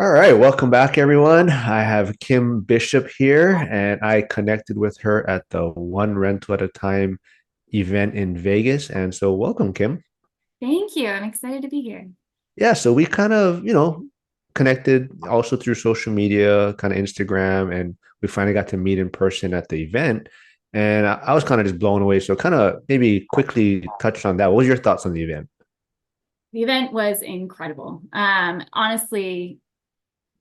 All right, welcome back, everyone. I have Kim Bishop here, and I connected with her at the One Rental at a Time event in Vegas. And so, welcome, Kim. Thank you. I'm excited to be here. Yeah, so we kind of, connected also through social media, kind of Instagram, and we finally got to meet in person at the event. And I was kind of just blown away. So, kind of maybe quickly touch on that. What was your thoughts on the event? The event was incredible. Honestly,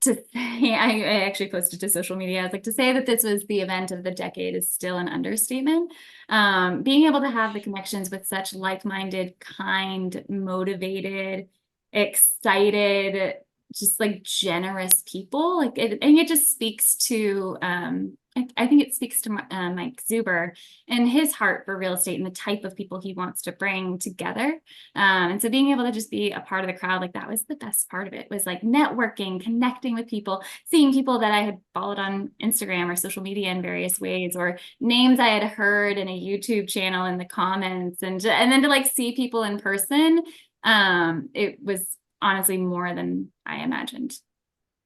to say, I actually posted to social media. I was like, to say that this was the event of the decade is still an understatement. Being able to have the connections with such like-minded, kind, motivated, excited, just like generous people, like it just speaks to, I think it speaks to Mike Zuber and his heart for real estate and the type of people he wants to bring together. And so being able to just be a part of the crowd, like that was the best part of it, was like networking, connecting with people, seeing people that I had followed on Instagram or social media in various ways, or names I had heard in a YouTube channel in the comments, and then to like see people in person. It was honestly more than I imagined.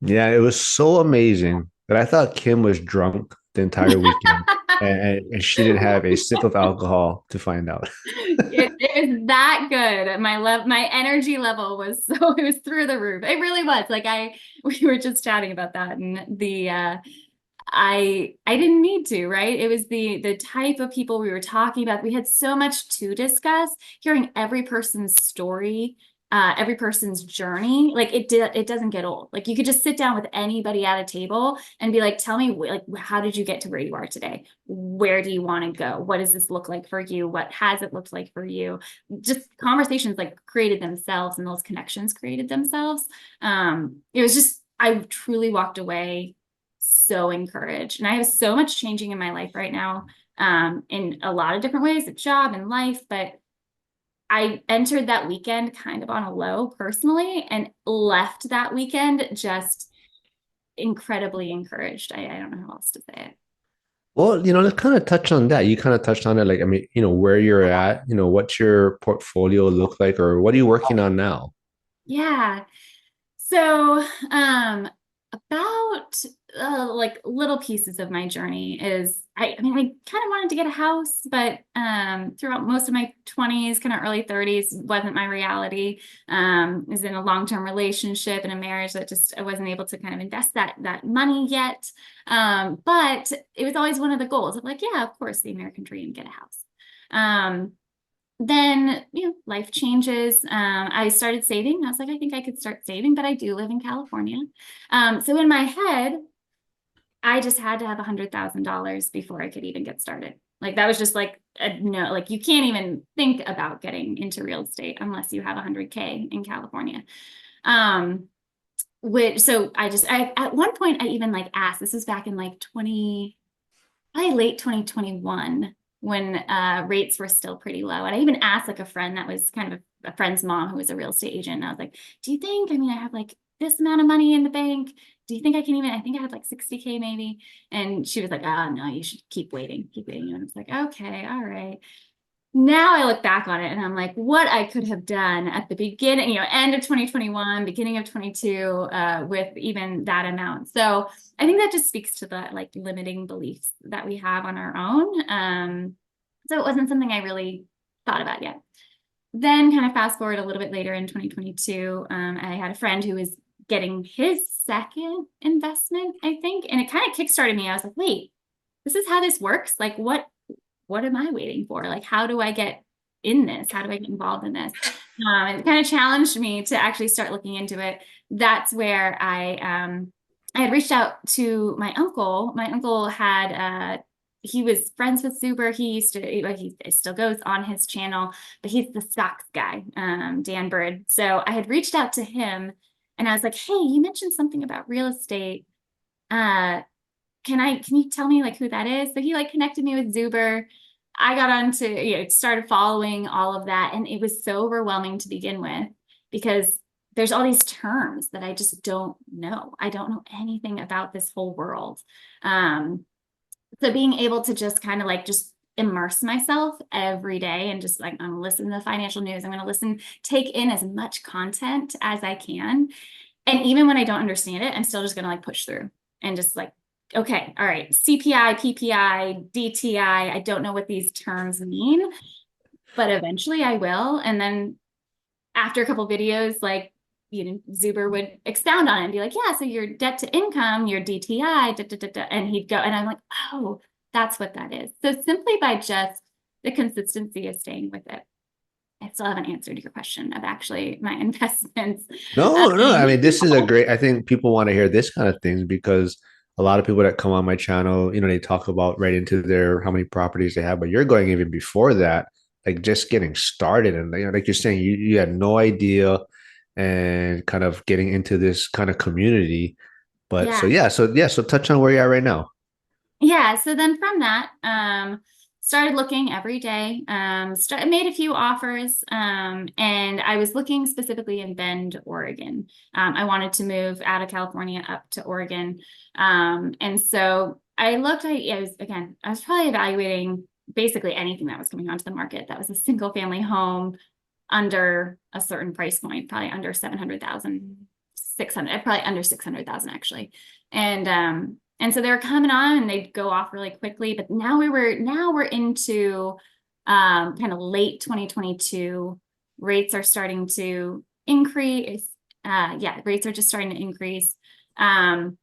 Yeah, it was so amazing that I thought Kim was drunk the entire weekend, and she didn't have a sip of alcohol to find out. It was that good. My energy level was so it was through the roof. It really was. We were just chatting about that, and I didn't need to, right? It was the type of people we were talking about. We had so much to discuss, hearing every person's story, every person's journey. Like it doesn't get old. Like you could just sit down with anybody at a table and be like, tell me, like, how did you get to where you are today? Where do you want to go? What does this look like for you? What has it looked like for you? Just conversations like created themselves, and those connections created themselves. It was just, I truly walked away so encouraged. And I have so much changing in my life right now, in a lot of different ways, a job and life. But I entered that weekend kind of on a low personally and left that weekend just incredibly encouraged. I don't know how else to say it. Well, let's kind of touch on that. You kind of touched on it, like, I mean, where you're at, what's your portfolio look like, or what are you working on now? Yeah. So, about like little pieces of my journey is I mean, I kind of wanted to get a house, but throughout most of my 20s, kind of early 30s, wasn't my reality. Was in a long-term relationship and a marriage that just I wasn't able to kind of invest that money yet. But it was always one of the goals of like, yeah, of course, the American dream, get a house. Then life changes. I started saving. I was like, I think I could start saving, but I do live in California. So in my head, I just had to have $100,000 before I could even get started. Like that was just like a no, like you can't even think about getting into real estate unless you have 100K in California. Um, which so I at one point I even like asked, this was back in like 20, probably late 2021, when rates were still pretty low. And I even asked like a friend that was kind of a friend's mom who was a real estate agent. And I was like, do you think, I mean, I have like this amount of money in the bank. Do you think I can even, I think I had like 60K maybe. And she was like, oh no, you should keep waiting, keep waiting. And I was like, okay, all right. Now I look back on it and I'm like, what I could have done at the beginning, end of 2021, beginning of 22, with even that amount. So I think that just speaks to the like limiting beliefs that we have on our own. So it wasn't something I really thought about yet. Then kind of fast forward a little bit later in 2022, I had a friend who was getting his second investment, I think, and it kind of kickstarted me. I was like, wait, this is how this works? Like what am I waiting for? Like, how do I get in this? How do I get involved in this? It kind of challenged me to actually start looking into it. That's where I had reached out to my uncle. My uncle had he was friends with Zuber. He used to, like, he still goes on his channel, but he's the stocks guy, Dan Bird. So I had reached out to him and I was like, hey, you mentioned something about real estate. Uh, can you tell me like who that is? So he like connected me with Zuber. I got on to, started following all of that. And it was so overwhelming to begin with because there's all these terms that I just don't know. I don't know anything about this whole world. So being able to just kind of like just immerse myself every day and just like I'm gonna listen to the financial news. I'm gonna listen, take in as much content as I can. And even when I don't understand it, I'm still just gonna like push through and just like, okay, all right, CPI, PPI, DTI, I don't know what these terms mean, but eventually I will. And then after a couple videos, like, Zuber would expound on it and be like, yeah, so your debt to income, your DTI, da, da, da, da, and he'd go, and I'm like, oh, that's what that is. So simply by just the consistency of staying with it, I still haven't answered your question of actually my investments. No, no. I mean, this is a Um, great. I think people want to hear this kind of things because a lot of people that come on my channel, they talk about right into their how many properties they have, but you're going even before that, like just getting started, and like you're saying, you had no idea, and kind of getting into this kind of community. But so yeah. yeah, so touch on where you are right now. Yeah, so then from that, started looking every day. Made a few offers, and I was looking specifically in Bend, Oregon. I wanted to move out of California up to Oregon, and so I looked. I was probably evaluating basically anything that was coming onto the market that was a single family home under a certain price point, probably under 700,000, 600, probably under 600,000 actually. And so they were coming on and they'd go off really quickly. But now we're into kind of late 2022. Rates are starting to increase. Yeah, rates are just starting to increase. But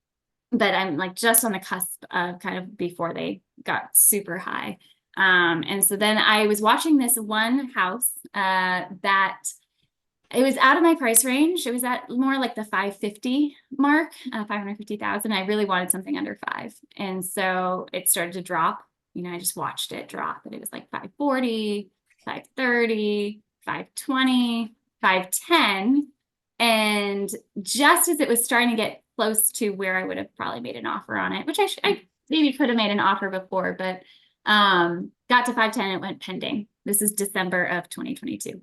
I'm like just on the cusp of kind of before they got super high. And so then I was watching this one house that it was out of my price range. It was at more like the 550 mark, 550,000. I really wanted something under five. And so it started to drop. I just watched it drop, and it was like 540, 530, 520, 510. And just as it was starting to get close to where I would have probably made an offer on it, which I maybe could have made an offer before, but got to 510, it went pending. This is December of 2022.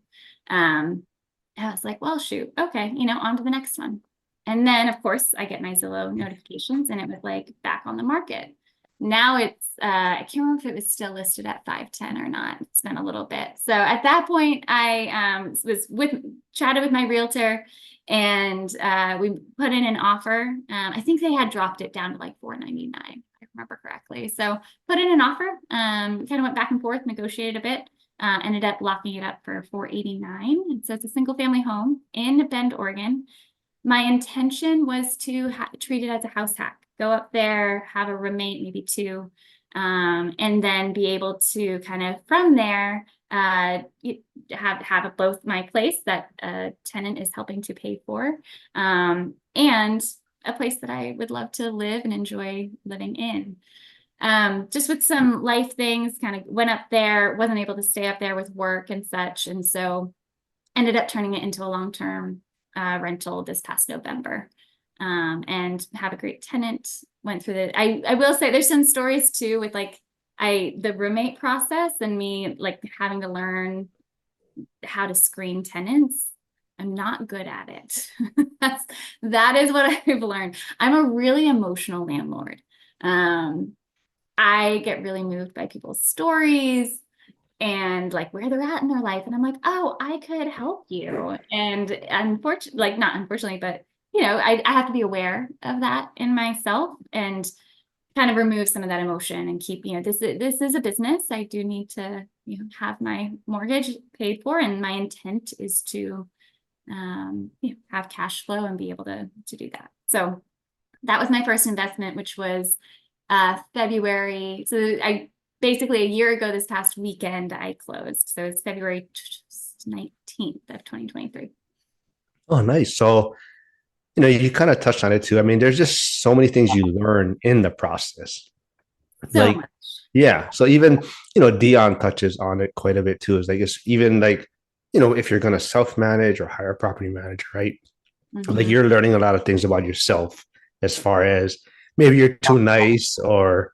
I was like, well, shoot, okay, on to the next one. And then, of course, I get my Zillow notifications, and it was like back on the market. Now it's, I can't remember if it was still listed at 510 or not. It's been a little bit. So at that point, I chatted with my realtor, and we put in an offer. I think they had dropped it down to like 499, if I remember correctly. So put in an offer, kind of went back and forth, negotiated a bit. Ended up locking it up for 489. And so it's a single family home in Bend, Oregon. My intention was to treat it as a house hack. Go up there, have a roommate, maybe two, and then be able to kind of from there have both my place that a tenant is helping to pay for, and a place that I would love to live and enjoy living in. Just with some life things, kind of went up there, wasn't able to stay up there with work and such. And so ended up turning it into a long-term rental this past November. And have a great tenant. Went through I will say there's some stories too with like the roommate process and me like having to learn how to screen tenants. I'm not good at it. That is what I've learned. I'm a really emotional landlord. I get really moved by people's stories and like where they're at in their life. And I'm like, oh, I could help you. And unfortunately, like not unfortunately, but I have to be aware of that in myself and kind of remove some of that emotion and keep, this is a business. I do need to, have my mortgage paid for. And my intent is to have cash flow and be able to do that. So that was my first investment, which was February. So I basically a year ago this past weekend I closed. So it's February 19th of 2023. Oh, nice. So you kind of touched on it too. I mean, there's just so many things you learn in the process. So Like, much. yeah. So even, Dion touches on it quite a bit too. Is like, it's even like, if you're going to self-manage or hire a property manager, right? Like Mm-hmm. you're learning a lot of things about yourself as far as maybe you're too nice or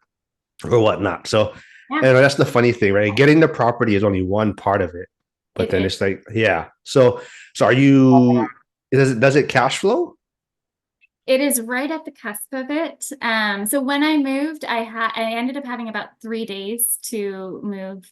whatnot. So, Yeah, that's the funny thing, right? Getting the property is only one part of it, but it then is. it's like, yeah. So are you? Does it cash flow? It is right at the cusp of it. So when I moved, I ended up having about 3 days to move,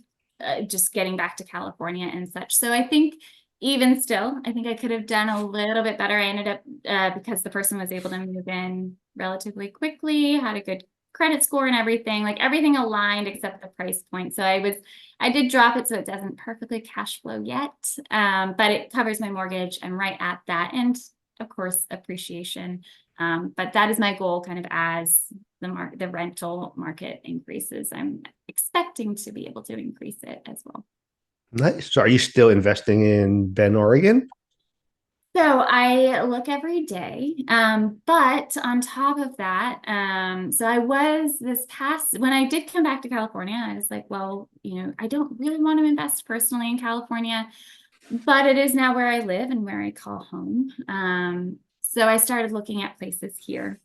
just getting back to California and such. So I think even still, I think I could have done a little bit better. I ended up, because the person was able to move in relatively quickly, had a good credit score and everything, like everything aligned except the price point. So I did drop it so it doesn't perfectly cash flow yet, but it covers my mortgage. I'm right at that. And of course, appreciation. But that is my goal kind of as the rental market increases. I'm expecting to be able to increase it as well. Nice. So are you still investing in Bend, Oregon? So I look every day. But on top of that, so I was this past, when I did come back to California, I was like, well, I don't really want to invest personally in California, but it is now where I live and where I call home. So I started looking at places here.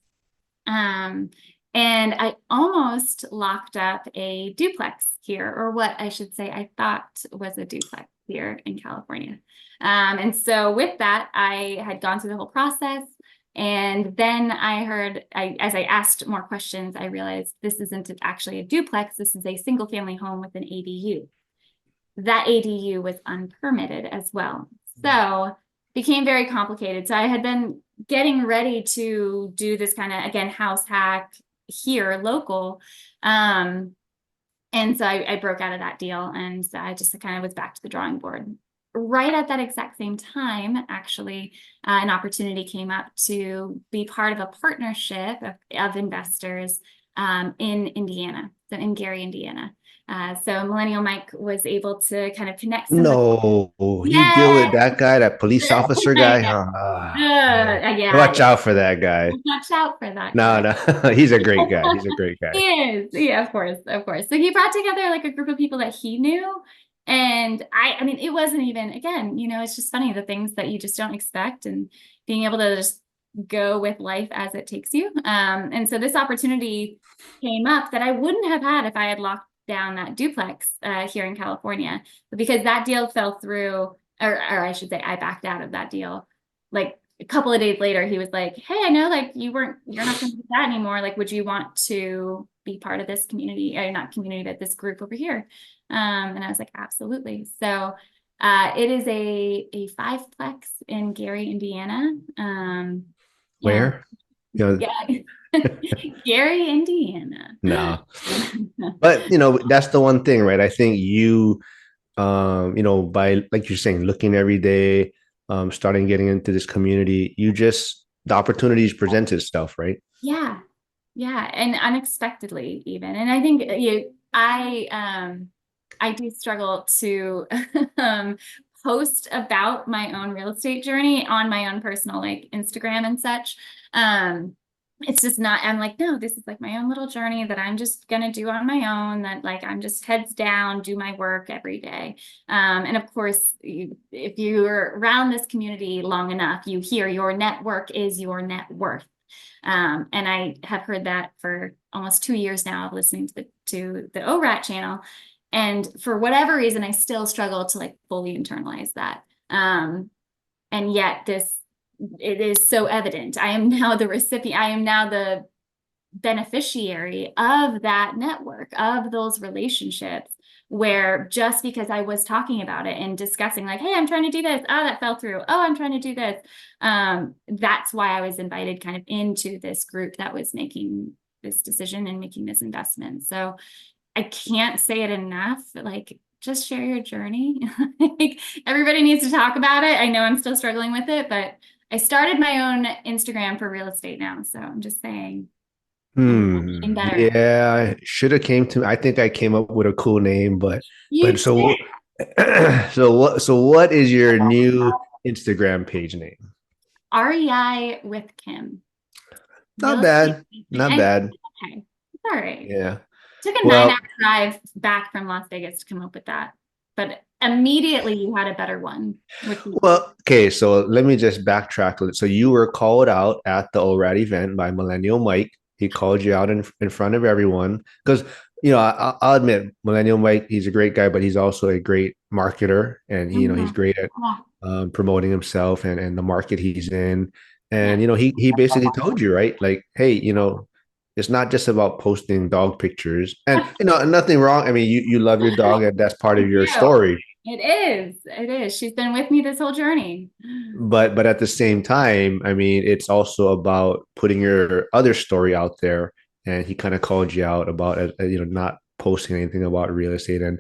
Um, and I almost locked up a duplex here, or what I should say, I thought was a duplex here in California. And so with that, I had gone through the whole process. And then I heard, as I asked more questions, I realized this isn't actually a duplex. This is a single family home with an ADU. That ADU was unpermitted as well. So became very complicated. So I had been getting ready to do this kind of, again, house hack here local. And so I broke out of that deal, and so I just kind of was back to the drawing board. Right at that exact same time, actually, an opportunity came up to be part of a partnership of investors in Indiana, so in Gary, Indiana. So Millennial Mike was able to kind of connect some of the, No, you deal with yeah, that guy, that police officer guy? yeah, Man. yeah, Watch out for that guy. watch out for that No, guy. no, he's a great guy. He's a great He guy. is. Yeah, of course, of course. So he brought together like a group of people that he knew. And I mean, it wasn't even, again, it's just funny, the things that you just don't expect and being able to just go with life as it takes you. And so this opportunity came up that I wouldn't have had if I had locked down that duplex here in California. But because that deal fell through, or I should say, I backed out of that deal. Like a couple of days later, he was like, "Hey, I know like you're not going to do that anymore. Like, would you want to be part of this community, or not community, but this group over here?" And I was like, "Absolutely." So it is a fiveplex in Gary, Indiana. And Where? You yeah, Gary, Indiana. no. But that's the one thing, right? I think by like you're saying, looking every day, starting getting into this community, the opportunities present itself, right? Yeah, yeah, and unexpectedly even. And I think I do struggle to post about my own real estate journey on my own personal like Instagram and such. Um, it's just not, I'm like, no, this is like my own little journey that I'm just gonna do on my own, that like I'm just heads down, do my work every day. And of course, if you're around this community long enough, you hear your network is your net worth. And I have heard that for almost 2 years now of listening to the ORAT channel. And for whatever reason, I still struggle to like fully internalize that. And yet it is so evident. I am now the recipient, I am now the beneficiary of that network, of those relationships, where just because I was talking about it and discussing like, hey, I'm trying to do this. Oh, that fell through. Oh, I'm trying to do this. That's why I was invited kind of into this group that was making this decision and making this investment. So I can't say it enough. Like, just share your journey. Like, everybody needs to talk about it. I know I'm still struggling with it, but I started my own Instagram for real estate now. So I'm just saying, getting better. Yeah, should have came to me. I think I came up with a cool name, but You so so what is your new Instagram page name? REI with Kim. Not Real estate. bad. Not And bad. okay, it's all right. Yeah. Took a 9 hour Well, drive back from Las Vegas to come up with that. But immediately you had a better one, which is okay, so let me just backtrack. So you were called out at the ORAD event by Millennial Mike. He called you out in front of everyone because I'll admit Millennial Mike, he's a great guy, but he's also a great marketer, and he's mhm. great at Yeah. promoting himself and the market he's in. Yeah. And he basically told you, right, like, hey, it's not just about posting dog pictures, and nothing wrong. I mean, you love your dog, and that's part I of your do. story. It is. It is. She's been with me this whole journey. But at the same time, I mean, it's also about putting your other story out there. And he kind of called you out about not posting anything about real estate. And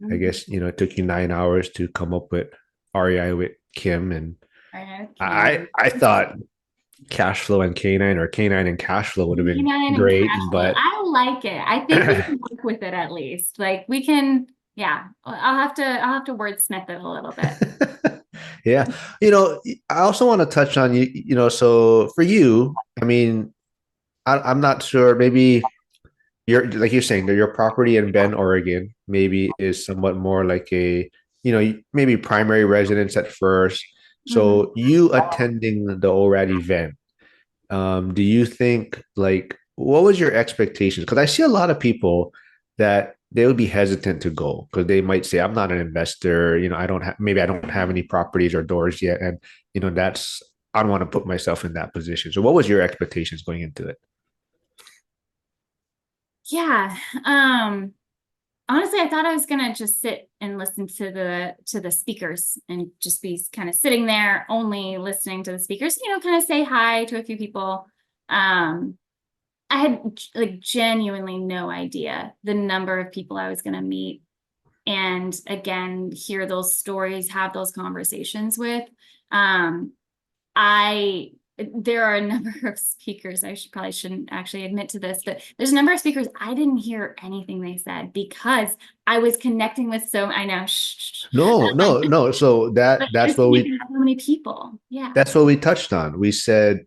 I Mhm. guess it took you 9 hours to come up with REI with Kim. And I know, I Kim. I thought cash flow and canine, or canine and cash flow, would have been Canine and great, cash flow. but I like it. I think we can work with it at least. Like we can, yeah. I'll have to wordsmith it a little bit. yeah. I also want to touch on so for you, I mean, I'm not sure, maybe you're like you're saying that your property in Bend, Oregon, maybe is somewhat more like maybe primary residence at first. Mhm. So you attending the ORAD event, do you think, like, what was your expectations? Because I see a lot of people that they would be hesitant to go because they might say, I'm not an investor, I don't have, maybe I don't have any properties or doors yet. And that's, I don't want to put myself in that position. So what was your expectations going into it? Yeah. Um, Honestly, I thought I was gonna just sit and listen to the speakers and just be kind of sitting there only listening to the speakers, kind of say hi to a few people. Um, I had like genuinely no idea the number of people I was gonna meet and again hear those stories, have those conversations with. Um, I there are a number of speakers. Probably shouldn't actually admit to this, but there's a number of speakers I didn't hear anything they said because I was connecting with I know, No, no, no. So but that I that's was what connecting we with so many people. Yeah. that's what we touched on. We said,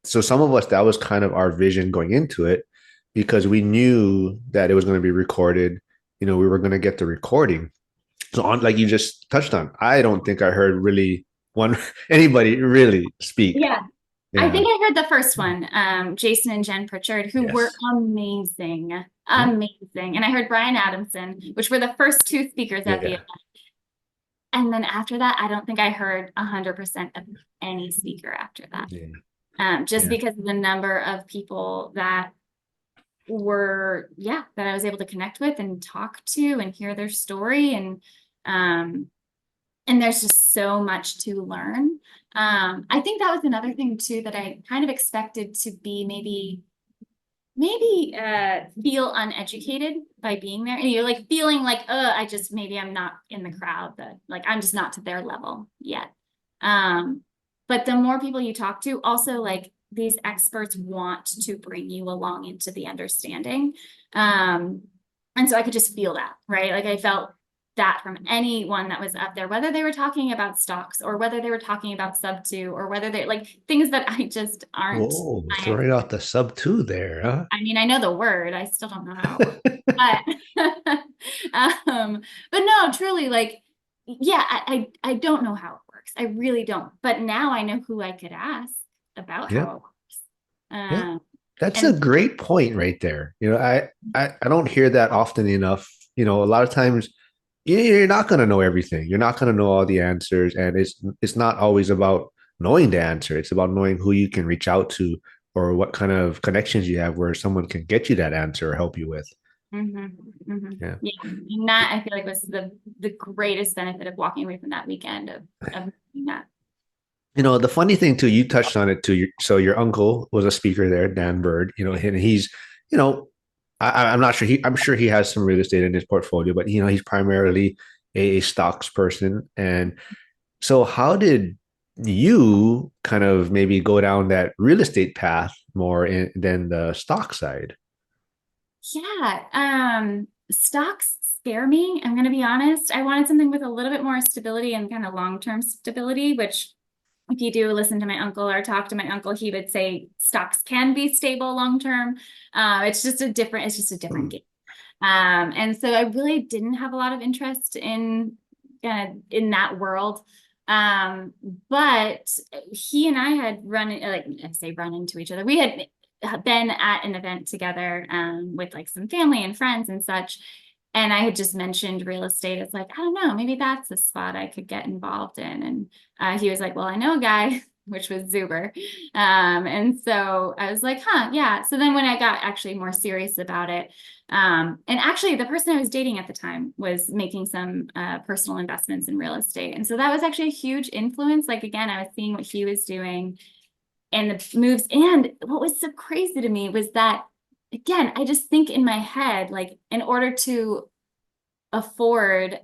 so some of us, that was kind of our vision going into it, because we knew that it was going to be recorded. We were going to get the recording. So on, like you just touched on, I don't think I heard really one anybody really speak. Yeah. I Yeah. think I heard the first one, Jason and Jen Pritchard, who were Yes. amazing, Yeah. amazing. And I heard Brian Adamson, which were the first two speakers at the Yeah. event. And then after that, I don't think I heard 100% of any speaker after that. Yeah. Just Yeah. because of the number of people that that I was able to connect with and talk to and hear their story. Um, and there's just so much to learn. I think that was another thing too that I kind of expected to be maybe feel uneducated by being there. And you're like feeling like, maybe I'm not in the crowd, that like I'm just not to their level yet. Um, but the more people you talk to, also like these experts want to bring you along into the understanding. Um, and so I could just feel that, right? Like I felt that from anyone that was up there, whether they were talking about stocks or whether they were talking about sub two or whether they like things that I just aren't Oh, my throwing out the sub two there, huh? I mean, I know the word, I still don't know how it works. But um, but no, truly, like, yeah, I don't know how it works. I really don't. But now I know who I could ask about Yeah. how it works. Yeah. Um, That's a and great point right there. I don't hear that often enough. A lot of times you're not going to know everything. You're not going to know all the answers, and it's not always about knowing the answer. It's about knowing who you can reach out to, or what kind of connections you have where someone can get you that answer or help you with. mhm, mhm. Yeah. Yeah, and that I feel like was the greatest benefit of walking away from that weekend of doing that. The funny thing too, you touched on it too. So your uncle was a speaker there, Dan Bird. And he's, you know, I'm not sure. I'm sure he has some real estate in his portfolio, but he's primarily a stocks person. And so, how did you kind of maybe go down that real estate path more than the stock side? Yeah, stocks scare me. I'm going to be honest. I wanted something with a little bit more stability and kind of long-term stability, which if you do listen to my uncle or talk to my uncle, he would say stocks can be stable long-term. It's just a different game. And so I really didn't have a lot of interest in that world. Um, but he and I had like I say run into each other. We had been at an event together with like some family and friends and such. And I had just mentioned real estate. It's like, I don't know, maybe that's a spot I could get involved in. And he was like, well, I know a guy. which was Zuber. And so I was like, huh, yeah. So then when I got actually more serious about it, and actually the person I was dating at the time was making some personal investments in real estate. And so that was actually a huge influence. Like, again, I was seeing what he was doing and the moves. And what was so crazy to me was that, again, I just think in my head, like, in order to afford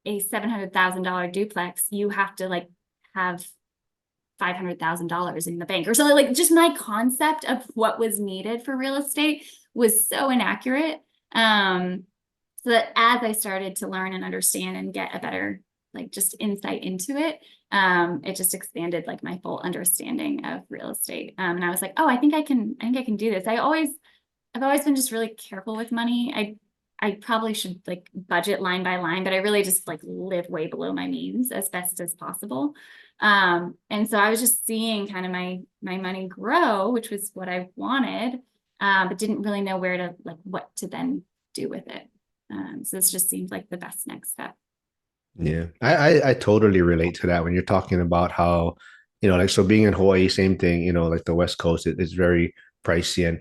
a $700,000 duplex, you have to like have $500,000 in the bank or something. Like, just my concept of what was needed for real estate was so inaccurate. So that as I started to learn and understand and get a better like just insight into it, it just expanded like my full understanding of real estate. And I was like, oh, I think I can do this. I've always been just really careful with money. I probably should like budget line by line, but I really just like live way below my means as best as possible. And so I was just seeing kind of my money grow, which was what I wanted, but didn't really know where to like what to then do with it. So this just seemed like the best next step. Yeah, I totally relate to that when you're talking about how, like so being in Hawaii, same thing, like the West Coast is very pricey. And,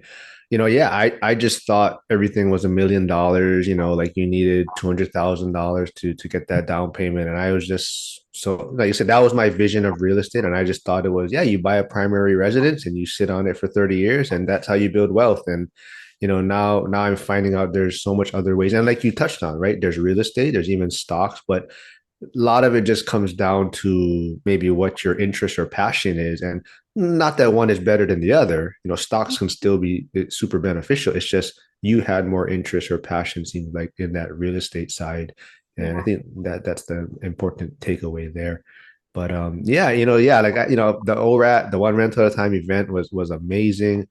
yeah, I just thought everything was $1 million, like you needed $200,000 to get that down payment. And I was just so like you said, that was my vision of real estate. And I just thought it was, yeah, you buy a primary residence and you sit on it for 30 years and that's how you build wealth. And now I'm finding out there's so much other ways. And like you touched on, right? There's real estate, there's even stocks, but a lot of it just comes down to maybe what your interest or passion is. And not that one is better than the other. Stocks can still be super beneficial. It's just you had more interest or passion, seems like, in that real estate side. And I Yeah. think that's the important takeaway there. But yeah, yeah, like the ORAT, the one rental at a time event was amazing.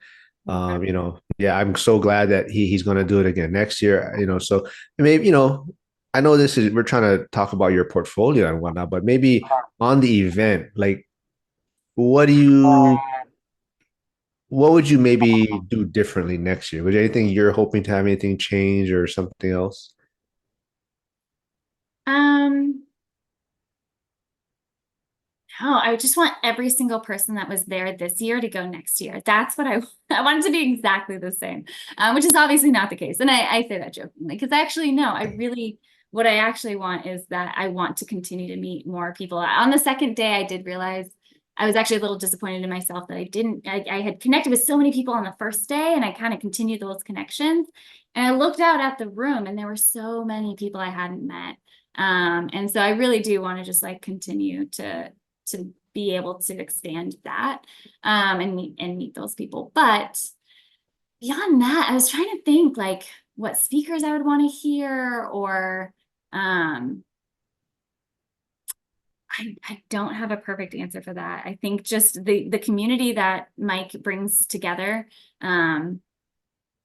Yeah, I'm so glad that he's going to do it again next year. So maybe I know we're trying to talk about your portfolio and whatnot, but maybe on the event, like what do you what would you maybe do differently next year? Was there anything you're hoping to have anything change or something else? Um, No, I just want every single person that was there this year to go next year. That's what I I want it to be exactly the same, which is obviously not the case. And I say that jokingly because actually, no, what I actually want is that I want to continue to meet more people. On the second day, I did realize I was actually a little disappointed in myself that I had connected with so many people on the first day and I kind of continued those connections. And I looked out at the room and there were so many people I hadn't met. And so I really do want to just like continue to be able to expand that and meet those people. But beyond that, I was trying to think like what speakers I would want to hear or um I don't have a perfect answer for that. I think just the community that Mike brings together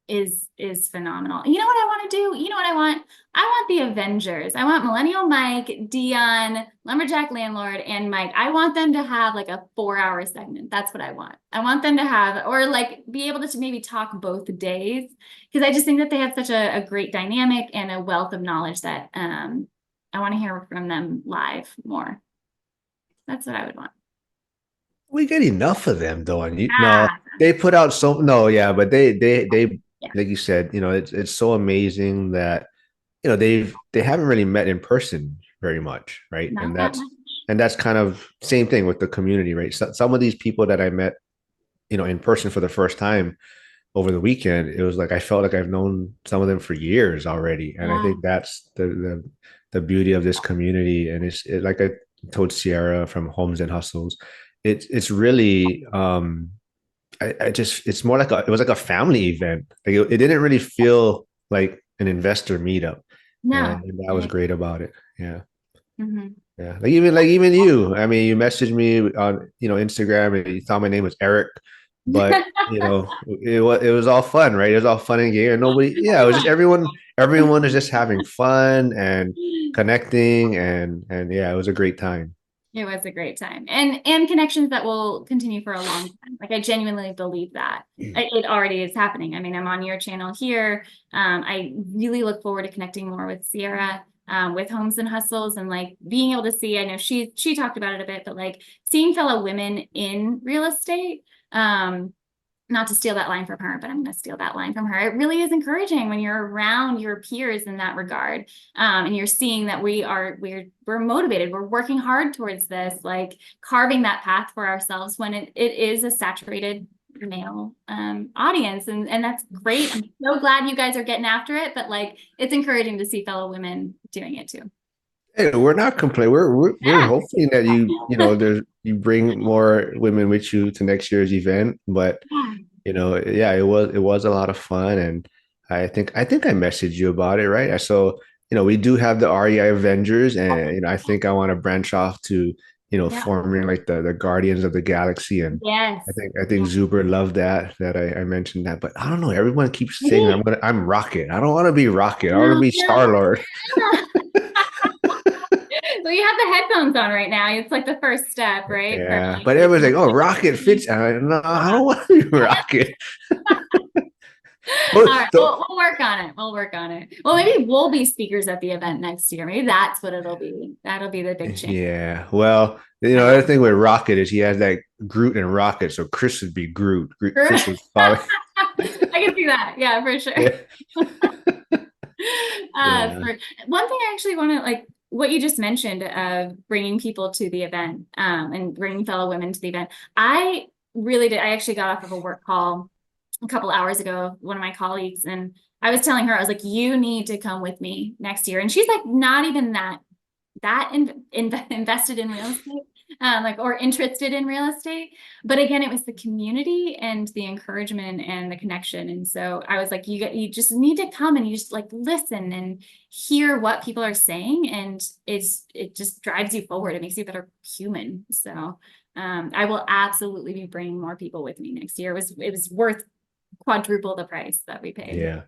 is phenomenal. You know what I want to do? You know what I want? I want the Avengers. I want Millennial Mike, Dion, Lumberjack Landlord, and Mike. I want them to have like a 4 hour segment. That's what I want. I want them to have, or like be able to maybe talk both days because I just think that they have such a great dynamic and a wealth of knowledge that I want to hear from them live more. That's what I would want. We get enough of them though, and no, Ah, they put out so no, yeah, but they yeah, like you said, it's so amazing that they haven't really met in person very much, right? not And that that's much. and that's kind of same thing with the community, right? So, some of these people that I met, in person for the first time over the weekend, it was like I felt like I've known some of them for years already, and I Yeah. think that's the beauty of this community. And like I told Sierra from Homes and Hustles, it's really I just it's more like it was like a family event. Like it didn't really feel like an investor meetup, No. and that was great about it. Yeah. Mhm. Yeah, like even you. I mean, you messaged me on Instagram and you thought my name was Eric, but it was all fun, right? It was all fun and game, and nobody. Yeah, it was just everyone is just having fun and connecting, and yeah, it was a great time. It was a great time and connections that will continue for a long time. Like I genuinely believe that it already is happening. I mean, I'm on your channel here. I really look forward to connecting more with Sierra. with Homes and Hustles, and like being able to see, I know she talked about it a bit, but like seeing fellow women in real estate, not to steal that line from her, but I'm going to steal that line from her. It really is encouraging when you're around your peers in that regard, and you're seeing that we're motivated, we're working hard towards this, like carving that path for ourselves when it is a saturated male audience, and that's great. I'm so glad you guys are getting after it, but like it's encouraging to see fellow women doing it too. Hey, we're not complaining. We're Yeah. hoping that you bring more women with you to next year's event. But Yeah. yeah, it was a lot of fun, and I think I messaged you about it, right? So we do have the REI Avengers, and I think I want to branch off to Yeah. forming like the Guardians of the Galaxy, and I Yes. think I think Zuber loved that I mentioned that, but I don't know. Everyone keeps saying Maybe. I'm Rocket. I don't want to be Rocket. I want to No, be no. Star Lord. Well, you have the headphones on right now. It's like the first step, right? For Yeah, like but everyone's like, "Oh, getting. Rocket fits." No, I don't want to be Rocket. All Well, right, we'll work on it. We'll work on it. Well, maybe we'll be speakers at the event next year. Maybe that's what it'll be. That'll be the big change. yeah. Well, the other Um, thing with Rocket is he has that Groot and Rocket, so Chris would be Groot. Chris I was following. can see that. Yeah, for sure. Yeah. For Yeah. one thing, I actually want to like what you just mentioned of bringing people to the event, and bringing fellow women to the event. I really did. I actually got off of a work call a couple hours ago, one of my colleagues, and I was telling her, I was like, you need to come with me next year. And she's like, not even invested in real estate, like, or interested in real estate. But again, it was the community and the encouragement and the connection. And so I was like, you just need to come and you just like listen and hear what people are saying. And it just drives you forward. It makes you a better human. So I will absolutely be bringing more people with me next year. It was worth quadruple the price that we paid. Yeah.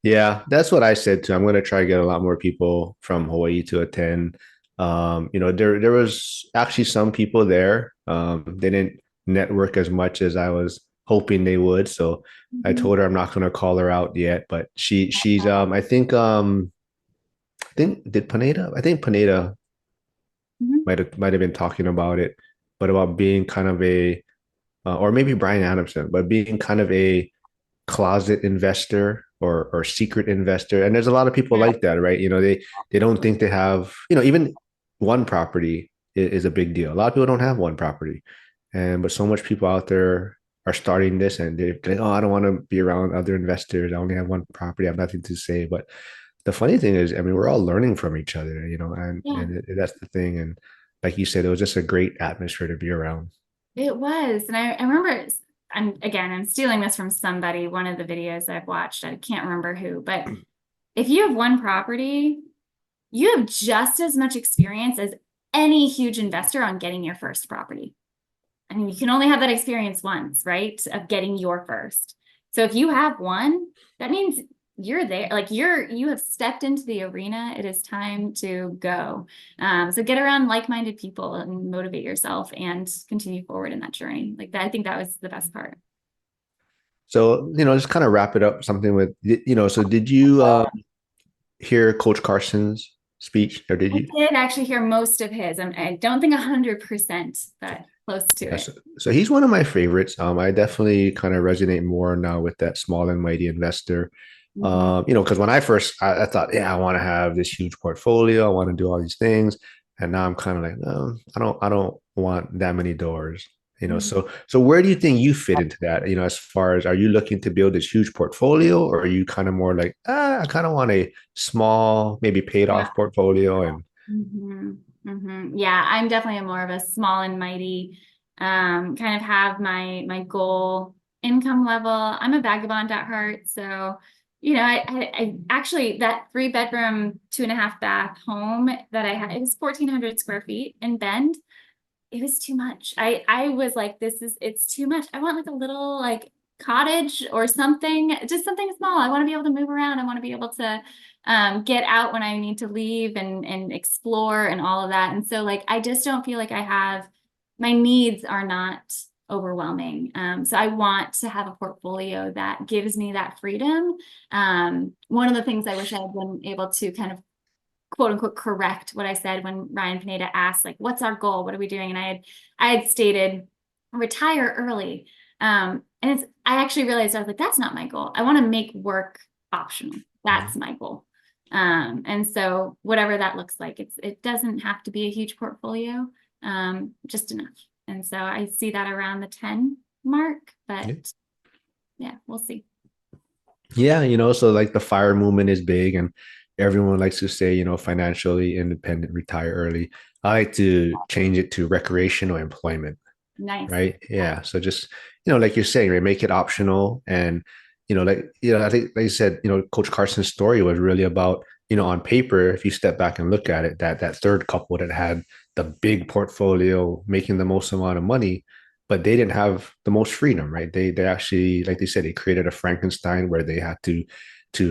Yeah, that's what I said too. I'm going to try to get a lot more people from Hawaii to attend. There was actually some people there. They didn't network as much as I was hoping they would. So I Mhm. told her I'm not going to call her out yet, but she's I think did Pineda? I think Pineda Mhm. might have been talking about it, but about being kind of a or maybe Brian Adamson, but being kind of a closet investor or secret investor. And there's a lot of people Yeah. like that, right? They don't think they have, even one property is a big deal. A lot of people don't have one property. But so much people out there are starting this and they're like, oh, I don't want to be around other investors. I only have one property. I have nothing to say. But the funny thing is, I mean, we're all learning from each other, and Yeah. that's the thing. And like you said, it was just a great atmosphere to be around. It was. And I remember, I'm stealing this from somebody, one of the videos I've watched. I can't remember who, but if you have one property, you have just as much experience as any huge investor on getting your first property. I mean, you can only have that experience once, right? Of getting your first. So if you have one, that means you're there, like you have stepped into the arena. It is time to go. So get around like-minded people and motivate yourself and continue forward in that journey. Like that, I think that was the best part. So, just kind of wrap it up something with, so did you hear Coach Carson's speech, or did I you? did actually hear most of his. I don't think 100%, but close to Yeah, it. so he's one of my favorites. I definitely kind of resonate more now with that small and mighty investor. Mhm. Because when I first, I thought, yeah, I want to have this huge portfolio. I want to do all these things, and now I'm kind of like, no, I don't want that many doors. Mhm. So where do you think you fit into that? As far as, are you looking to build this huge portfolio, or are you kind of more like, I kind of want a small, maybe paid Yeah. off portfolio, and Yeah, I'm definitely more of a small and mighty, kind of have my goal income level. I'm a vagabond at heart. So, I actually, that 3 bedroom, 2.5 bath home that I had, it was 1,400 square feet in Bend. It was too much. I was like, it's too much. I want like a little like cottage or something, just something small. I want to be able to move around. I want to be able to get out when I need to leave and explore and all of that. And so like I just don't feel like I have my needs are not overwhelming. So I want to have a portfolio that gives me that freedom. One of the things I wish I had been able to kind of quote unquote correct what I said when Ryan Pineda asked, like, what's our goal? What are we doing? And I had stated retire early. And I actually realized I was like, that's not my goal. I want to make work optional. That's my goal. And so whatever that looks like, it doesn't have to be a huge portfolio, just enough. And so I see that around the 10 mark, Yeah. but yeah, we'll see. Yeah, so like the FIRE movement is big and everyone likes to say, financially independent, retire early. I like to change it to recreational employment. Nice. Right? Yeah. Yeah. So just, like you're saying, right, make it optional. And, I think like you said, Coach Carson's story was really about, on paper, if you step back and look at it, that third couple that had the big portfolio, making the most amount of money, but they didn't have the most freedom, right? They actually, like they said, they created a Frankenstein where they had to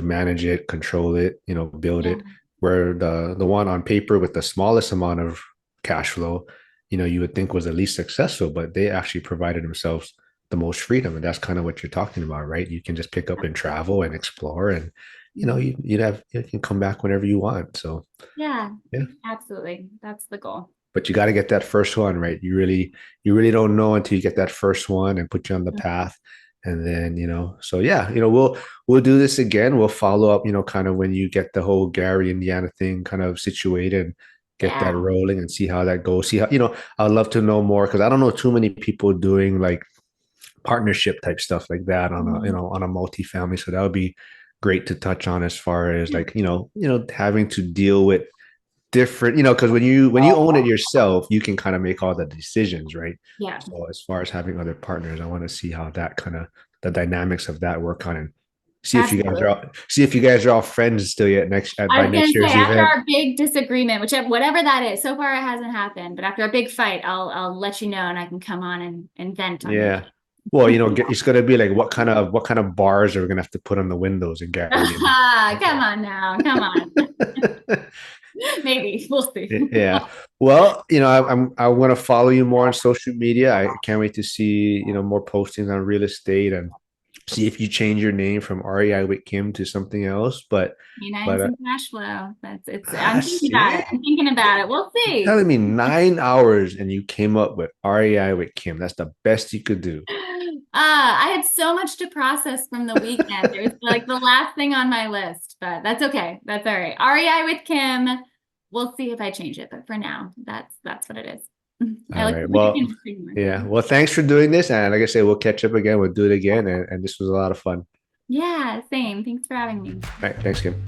manage it, control it, build Yeah. it. Where the one on paper with the smallest amount of cash flow, you would think was the least successful, but they actually provided themselves the most freedom. And that's kind of what you're talking about, right? You can just pick up and travel and explore and, you can come back whenever you want. So, Yeah, yeah, absolutely. That's the goal. but you got to get that first one, right? You really don't know until you get that first one and put you on the path. And then, so yeah, we'll do this again. We'll follow up, kind of when you get the whole Gary, Indiana thing kind of situated and get that Yeah. rolling and see how that goes. See how, I'd love to know more because I don't know too many people doing like partnership type stuff like that on a, Mhm. on a multifamily. So that would be great to touch on as far as Yeah. like, having to deal with different, because when you own it yourself, you can kind of make all the decisions, right? Yeah. So as far as having other partners, I want to see how that kind of the dynamics of that work on and Absolutely. see if you guys are all friends still yet next I by was gonna next say year's after event. our big disagreement, whatever that is, so far it hasn't happened, but after a big fight, I'll let you know and I can come on and vent on you. Yeah. Well, it's gonna be like what kind of bars are we gonna have to put on the windows in Gary and Come on now. Come on. Maybe. We'll see. yeah. Well, I'm gonna follow you more on social media. I can't wait to see, more postings on real estate and see if you change your name from REI with Kim to something else. But Canines and cash flow. I'm thinking about see, it. I'm thinking about it. We'll you're see. telling me 9 hours and you came up with REI with Kim. That's the best you could do. I had so much to process from the weekend. It was like the last thing on my list, but that's okay. That's all right. REI with Kim. We'll see if I change it, but for now, that's what it is. I All look right. forward to Well, connecting more. yeah. Well, thanks for doing this. And like I say, we'll catch up again. We'll do it again. And this was a lot of fun. Yeah, same. Thanks for having me. All right. Thanks, Kim.